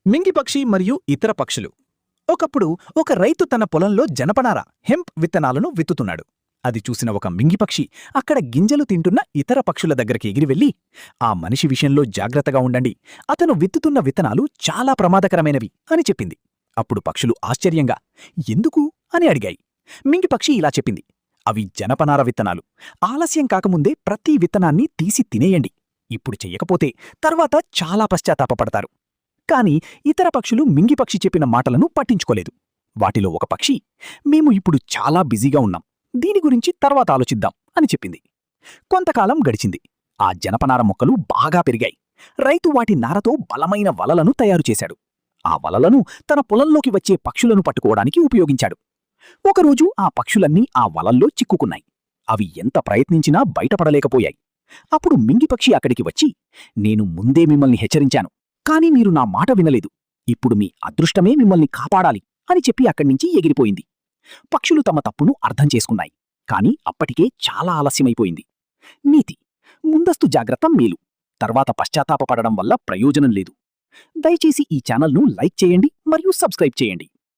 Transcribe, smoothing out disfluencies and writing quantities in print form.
మింగి పక్షి మరియు ఇతర పక్షులు. ఒకప్పుడు ఒక రైతు తన పొలంలో జనపనార హెంప్ విత్తనాలను విత్తుతున్నాడు. అది చూసిన ఒక మింగిపక్షి అక్కడ గింజలు తింటున్న ఇతర పక్షుల దగ్గరికి ఎగిరి వెళ్ళి, ఆ మనిషి విషయంలో జాగ్రత్తగా ఉండండి, అతను విత్తుతున్న విత్తనాలు చాలా ప్రమాదకరమైనవి అని చెప్పింది. అప్పుడు పక్షులు ఆశ్చర్యంగా ఎందుకు అని అడిగాయి. మింగిపక్షి ఇలా చెప్పింది, అవి జనపనార విత్తనాలు. ఆలస్యం కాకముందే ప్రతి విత్తనాన్ని తీసి తినేయండి. ఇప్పుడు చెయ్యకపోతే తర్వాత చాలా పశ్చాత్తాపపడతారు. కాని ఇతర పక్షులు మింగిపక్షి చెప్పిన మాటలను పట్టించుకోలేదు. వాటిలో ఒక పక్షి, మేము ఇప్పుడు చాలా బిజీగా ఉన్నాం, దీని గురించి తర్వాత ఆలోచిద్దాం అని చెప్పింది. కొంతకాలం గడిచింది. ఆ జనపనార మొక్కలు బాగా పెరిగాయి. రైతు వాటి నారతో బలమైన వలలను తయారుచేశాడు. ఆ వలలను తన పొలంలోకి వచ్చే పక్షులను పట్టుకోవడానికి ఉపయోగించాడు. ఒకరోజు ఆ పక్షులన్నీ ఆ వలల్లో చిక్కుకున్నాయి. అవి ఎంత ప్రయత్నించినా బయటపడలేకపోయాయి. అప్పుడు మింగిపక్షి అక్కడికి వచ్చి, నేను ముందే మిమ్మల్ని హెచ్చరించాను, కాని మీరు నా మాట వినలేదు. ఇప్పుడు మీ అదృష్టమే మిమ్మల్ని కాపాడాలి అని చెప్పి అక్కడ్నించి ఎగిరిపోయింది. పక్షులు తమ తప్పును అర్థం చేసుకున్నాయి. కాని అప్పటికే చాలా ఆలస్యమైపోయింది. నీతి: ముందస్తు జాగ్రత్త మేలు, తర్వాత పశ్చాత్తాపపడడం వల్ల ప్రయోజనం లేదు. దయచేసి ఈ ఛానల్ను లైక్ చేయండి మరియు సబ్స్క్రైబ్ చేయండి.